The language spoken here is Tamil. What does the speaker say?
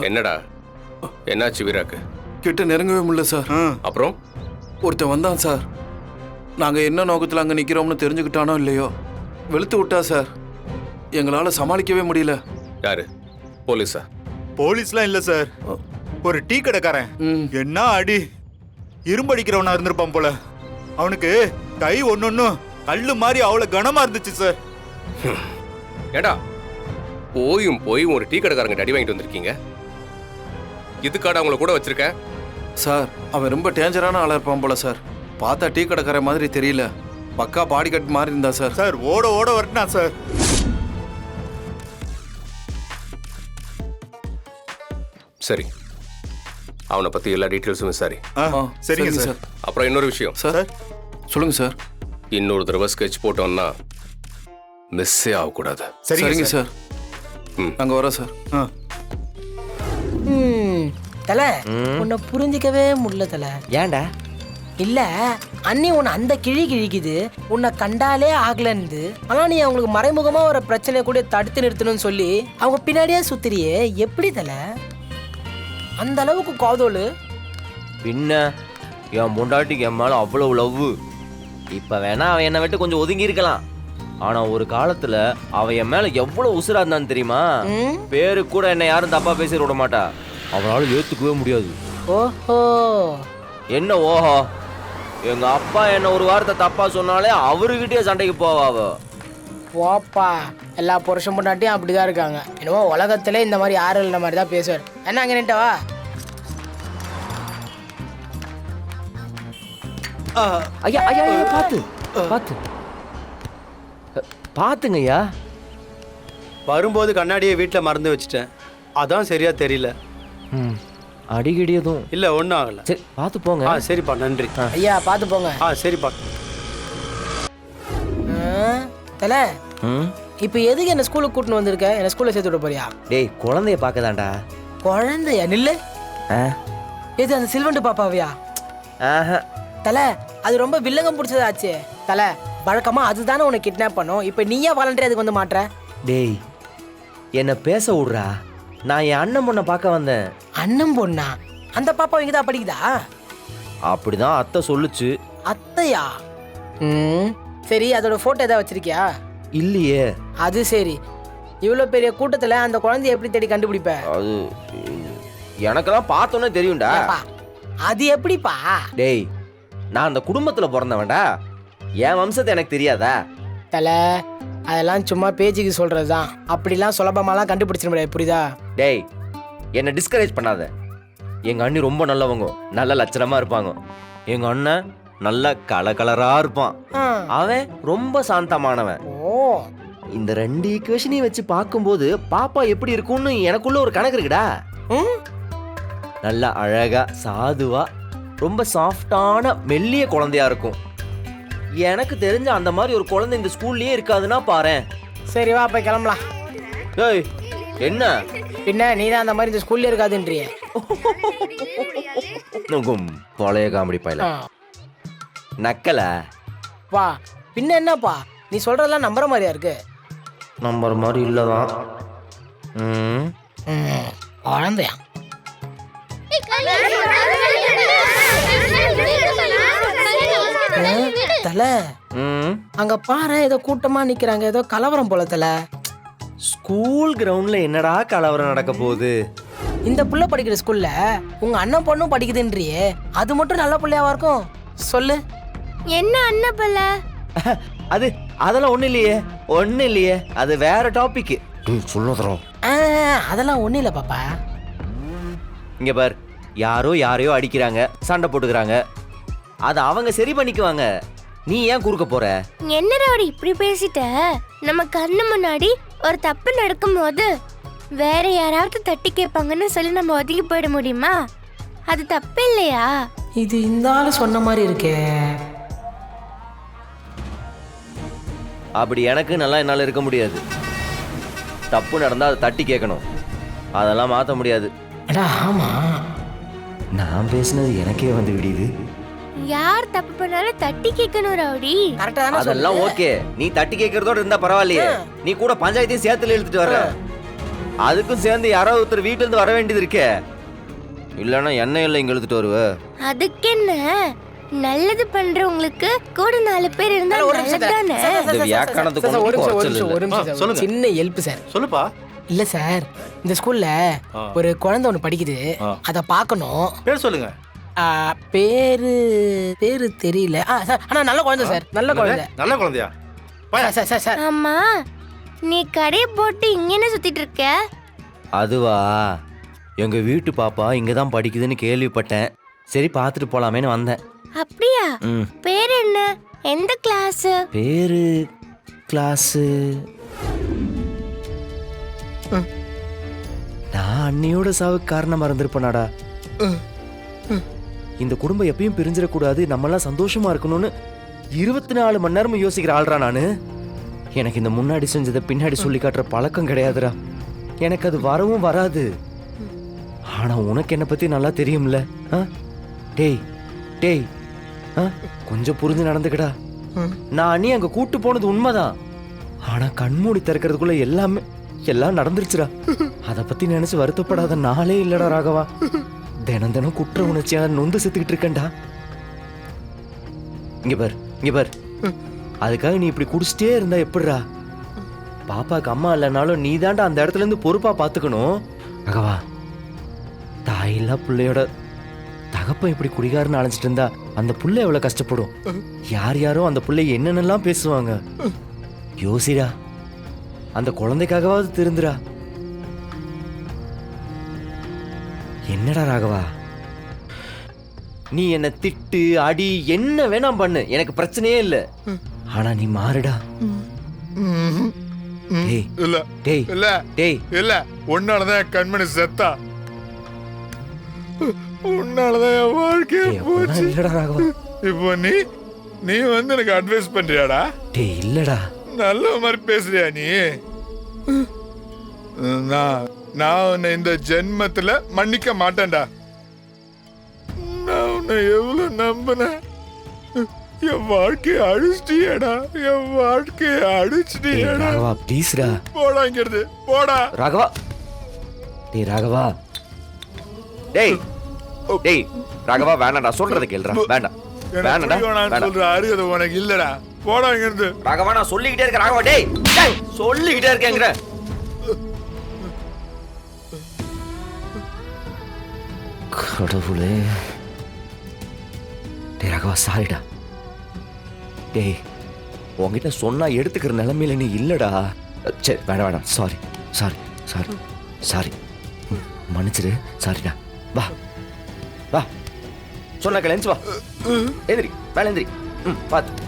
என்னடா என்னாச்சு வீராக்கு? கிட்ட நெருங்கவே முடியல சார். அப்புறம் ஒருத்தன் வந்தான் சார். நாங்கள் என்ன நோக்கத்தில் அங்கே நிற்கிறோம்னு தெரிஞ்சுக்கிட்டானோ இல்லையோ வெளுத்து விட்டா சார். எங்களால் சமாளிக்கவே முடியல. யாரு? போலீஸா? போலீஸ்லாம் இல்ல சார், ஒரு டீ கடைக்காரன். என்ன அடி, இரும்படிக்கிறவனா இருந்திருப்பான் போல. அவனுக்கு கை ஒன்னொன்னு கல்லு மாதிரி அவ்வளவு கனமா இருந்துச்சு சார். ஏடா போய் ஒரு டீ கடைக்காரங்க அடி வாங்கிட்டு வந்திருக்கீங்க. இதுக்காட அவங்கள கூட வச்சிருக்க? சார் அவன் ரொம்ப டேஞ்சரான ஆளாக இருப்பான் போல சார். பார்த்தா டீ கடைக்கார மாதிரி தெரியல, பக்கா பாடி கட் மாதிரி இருந்தா சார். சார் ஓட வரட்டினா சார். சரி, அவனை பத்தி எல்லா டீட்டெயில்ஸும் விசாரி. சரிங்க சார். அப்புறம் இன்னொரு விஷயம் சார். சொல்லுங்க சார். இன்னொரு தடவை ஸ்கெட்ச் போட்டோம்னா மிஸ்ஸே ஆகக்கூடாது. சரிங்க சார். நாங்கள் வரோம் சார். தலை உன்னை புரிஞ்சிக்கவே முடியல தலை. ஏன்டா? இல்ல அண்ணி உன்னை அந்த கிழிக்குது, உன்னை கண்டாலே ஆகலன்னு. ஆனா நீ அவங்களுக்கு மறைமுகமா ஒரு பிரச்சனையை கூட தடுத்து நிறுத்தணும்னு சொல்லி அவங்க பின்னாடியே சுத்திரியே, எப்படி தலை அந்த அளவுக்கு காதோலு? பின்ன என் பொண்டாட்டிக்கு என் மேல அவ்வளவு லவ். இப்ப வேணா அவன் என்னை விட்டு கொஞ்சம் ஒதுங்கி இருக்கலாம். ஆனா ஒரு காலத்துல அவ என் மேல எவ்வளவு உசுரா இருந்தான்னு தெரியுமா? பேரு கூட என்ன யாரும் தப்பா பேசி விட மாட்டா. அவளால ஏத்துக்கவே முடியாது. ஓஹோ. என்ன ஓஹோ? எங்க அப்பா என்ன ஒரு வார்த்தை தப்பா சொன்னாலே அவருகிட்டயே சண்டைக்கு போவா. ஓப்பா, எல்லா புருஷன் பொண்டாட்டியும் அப்படிதான் இருக்காங்க. என்னமோ உலகத்திலே இந்த மாதிரி யாரும் இல்லை மாதிரி தான் பேசுவார். என்ன அங்கே நின்ட்டவா? ஐயா ஐயா பார்த்து பார்த்து பார்த்துங்க ஐயா. வரும்போது கண்ணாடியை வீட்டில் மறந்து வச்சுட்டேன், அதான் சரியா தெரியல. அடிக்கடி எதுவும் இல்லை, ஒன்றும் ஆகலை. சரி பார்த்து போங்க. சரிப்பா, நன்றி. ஐயா பார்த்து போங்க. சரிப்பா. தலை இப்போ எதுக்கு என்ன ஸ்கூலுக்கு கூட்டின்னு வந்திருக்க? என்ன ஸ்கூலில் சேர்த்து விட போறியா? டேய் குழந்தைய பார்க்கதான்டா. குழந்தையா? நில்லு. எது அந்த சில்வண்டு பாப்பாவியா? தலை அது ரொம்ப வில்லங்கம் பிடிச்சதாச்சே. தலை வழக்கமா அதுதானே உன்னை கிட்னாப் பண்ணும். இப்போ நீயா வாலண்டரி அதுக்கு வந்து மாட்டுற? டேய் என்ன பேச விடுறா. நான் என் அண்ணன் பொண்ணை பார்க்க வந்தேன். அண்ணன் பொண்ணா? அந்த பாப்பா இங்கே தான் படிக்குதா? அப்படிதான் அத்தை சொல்லுச்சு. அத்தையா? சரி, அதோட போட்டோ ஏதாவது வச்சிருக்கியா? இல்லையே. அது சரி, இவ்வளோ பெரிய கூட்டத்தில் அந்த குழந்தைய எப்படி தேடி கண்டுபிடிப்ப? அது எனக்கெல்லாம் பார்த்தோன்னே தெரியும்டா. அது எப்படிப்பா? டேய் நான் அந்த குடும்பத்தில் பிறந்தவன்டா, என் வம்சத்தை எனக்கு தெரியாதா? தலை அதெல்லாம் சும்மா பேச்சுக்கு சொல்கிறது தான். அப்படிலாம் சுலபமாலாம் கண்டுபிடிச்சிட முடியாது, புரியுதா? டேய் என்னை டிஸ்கரேஜ் பண்ணாத. எங்கள் அண்ணி ரொம்ப நல்லவங்க, நல்ல லட்சணமாக இருப்பாங்க. எங்கள் அண்ணன் நல்ல கலராக இருப்பான், அவன் ரொம்ப சாந்தமானவன். இந்த ரெண்டு ஈக்குவேஷனையும் வச்சு பார்க்கும்போது பாப்பா எப்படி இருக்கும்னு எனக்குள்ள ஒரு கணக்கு இருக்குடா. நல்லா அழகா சாதுவா ரொம்ப சாஃப்டான மெல்லிய குழந்தையா இருக்கும். எனக்கு தெரிஞ்ச அந்த மாதிரி ஒரு குழந்தை இந்த ஸ்கூல்லயே இருக்காதுன்னா பாரேன். சரி வா போய் கிளம்பலாம். ஏய் என்ன பின்ன நீ தான் அந்த மாதிரி இந்த ஸ்கூல்ல இருக்காதுன்றிய? பழைய காமெடி பையல நக்கல. வா பின்ன என்னப்பா நீ சொல்றதெல்லாம் நம்புற மாதிரியா இருக்கு? நம்புற மாதிரி இல்லதான். குழந்தையா? தலை அங்க பாரு, ஏதோ கூட்டமா நிக்கிறாங்க, ஏதோ கலவரம் போல. தலை ஸ்கூல் கிரவுண்ட்ல என்னடா கலவரம் நடக்க போகுது? இந்த புள்ள படிக்கிற ஸ்கூல்ல உங்க அண்ணன் பொண்ணும் படிக்குதுன்றியே, அது மட்டும் நல்ல பிள்ளையாவா இருக்கும்? சொல்லு. என்ன அண்ணன் பிள்ள? அதெல்லாம் ஒண்ணு இல்லையே, அது வேற டாபிக். சொல்லுறோம். அதெல்லாம் ஒண்ணு இல்ல பாப்பா. இங்க பார், யாரையோ அடிக்கிறாங்க, சண்டை போட்டுக்கிறாங்க, அதை அவங்க சரி பண்ணிக்குவாங்க. நீ ஏன் குறுக்க போற? என்னடா இப்படி பேசிட்ட? நம்ம கண்ணு முன்னாடி ஒரு தப்பு நடக்கும்போது வேற யாராவது தட்டி கேட்பாங்கன்னு சொல்லி நம்ம ஒதுங்கி போயிட முடியுமா? அது தப்பு இல்லையா? இது இந்த ஆளு சொன்ன மாதிரி இருக்கே. அப்படி எனக்கு நல்லா என்னால இருக்க முடியாது. தப்பு நடந்தா அதை தட்டி கேட்கணும், அதெல்லாம் மாற்ற முடியாது. ஆமா, நான் பேசினது எனக்கே வந்து விடியுது. யார் தப்பு பண்ணாலும் தட்டி கேட்கணும் ரவுடி. அதெல்லாம் ஓகே, நீ தட்டி கேட்கறதோட இருந்தா பரவாயில்லையே, நீ கூட பஞ்சாயத்தையும் சேர்த்துல இழுத்துட்டு வர்ற. அதுக்கும் சேர்ந்து யாராவது ஒருத்தர் வீட்டுல இருந்து வர வேண்டியது இருக்கே. இல்லைன்னா என்ன இல்லை இங்க இழுத்துட்டு வருவ. அதுக்கு என்ன, நல்லது பண்றவங்களுக்கு கூட 4 பேர் இருந்தா ஒரு நிமிஷம் சார். நல்லதுதானே? சார், சார், இந்த சார், வியாக்கரணத்துக்கு சார், ஒரு ஒண்ணும் நிமிஷம், ஒரு குறைச்சல் நிமிஷம், இல்லை. ஒரு நிமிஷம் சார். சொல்லுங்க. சின்ன ஹெல்ப் சார். சொல்லுப்பா. இல்ல சார், இந்த ஸ்கூல்ல ஒரு குழந்தை ஒண்ணு படிக்குது, அத பார்க்கணும். பேர் சொல்லுங்க. பேரு பேரு தெரியல. சார், ஆனா நல்ல குழந்தை சார், நல்ல குழந்தை. நல்ல குழந்தையா? Sir, sir, sir. ஆமா, நீ கடையை போட்டு இங்க என்ன சுத்திட்டு இருக்க? அதுவா, எங்க வீட்டு பாப்பா இங்க தான் படிக்குதுன்னு கேள்விப்பட்டேன். சரி பார்த்துட்டு போலாமேன்னு வந்தேன். அப்படியா? ம். பேர் என்ன? எந்த கிளாஸ்? பேரு கிளாஸு. நான் அன்னையோட சாவுக்கு காரணமா இருந்திருப்பேனாடா. இந்த குடும்பம் எப்பயும் பிரிஞ்சிடக்கூடாது, நம்மளாம் சந்தோஷமா இருக்கணும்னு 24 மணி நேரமும் யோசிக்கிற ஆள்றா நானு. எனக்கு இந்த முன்னாடி செஞ்சதை பின்னாடி சொல்லி காட்டுற பழக்கம் கிடையாதுடா. எனக்கு அது வரவும் வராது. ஆனா உனக்கு என்ன பத்தி நல்லா தெரியும்ல. டேய் டேய், கொஞ்சம் புரிஞ்சு நடந்துக்கடா. நான் அண்ணி அங்க கூட்டு போனது உண்மைதான். ஆனா கண்மூடி திறக்கிறதுக்குள்ள எல்லாம் நடந்துருச்சுடா. அத பத்தி நினைச்சு வருத்தப்படாத நாளே இல்லடா ராகவா. தினம் தினம் குற்ற உணர்ச்சியா நொந்து செத்துக்கிட்டு இருக்கேன்டா. இங்க பார், அதுக்காக நீ இப்படி குடிச்சிட்டே இருந்தா எப்படிடா? பாப்பாக்கு அம்மா இல்லைனாலும் நீ தாண்டா அந்த இடத்துல இருந்து பொறுப்பா பாத்துக்கணும். ராகவா, தாயில்லா பிள்ளையோட தகப்பன் இப்படி குடிகாரன்னு அழைச்சிட்டு இருந்தா அந்த புள்ள எவ்வளவு கஷ்டப்படும். யாரோ அந்த புள்ளை என்னென்னலாம் பேசுவாங்க. யோசிடா, அந்த குழந்தைக்காகவாவது திருந்துடா. என்னடா ராகவா, நீ என்ன திட்டு அடி என்ன வேணாம் பண்ணு, எனக்கு பிரச்சனையே இல்லை. ஆனா நீ மாறுடா. டேய் இல்ல டேய் இல்ல டேய், இல்ல, உன்னாலதான் என் கண்மணி செத்தா. உன்னாலதான் என் வாழ்க்கையே டேய், அப்படிலாம் போச்சு. இல்லடா ராகவா. இப்போ நீ வந்து எனக்கு அட்வைஸ் பண்றியாடா? டேய் இல்லடா. நல்ல மாதிரி பேசுறியா நீ? நான் உன்னை இந்த ஜென்மத்துல மன்னிக்க மாட்டேன்டா. நான் உன்னை எவ்வளவு நம்பினேன். என் வாழ்க்கைய அழிச்சிட்டியடா, என் வாழ்க்கைய டேய் அழிச்சிட்டியடா. ராகவா ப்ளீஸ்டா. போடா இங்கிருந்து, போடா. ராகவா, டேய் ராகவா, டேய் டேய் ராகவா, வேணாம்டா, சொல்றத கேளுடா. வேண்டாம் வேணாம்டா, வேணாம் வேணாம். சொல்ற அறிவு உனக்கு இல்லடா. போடா இங்கிருந்து. ராகவா, நான் சொல்லிக்கிட்டே இருக்கேன் ராகவா. டேய் டேய், சொல்லிக்கிட்டே இருக்கேங்கற. கடவுளே. டேய் ராகவா, சாரிடா. டேய், உன்கிட்ட சொன்னா எடுத்துக்கிற நிலைமையில நீ இல்லடா. சரி வேணாம், சாரி சாரி சாரி சாரி, மன்னிச்சிரு. சாரிடா. வா வா, சொன்ன கிளம்பி வா. எந்திரி, மேல எந்திரி. பாத்து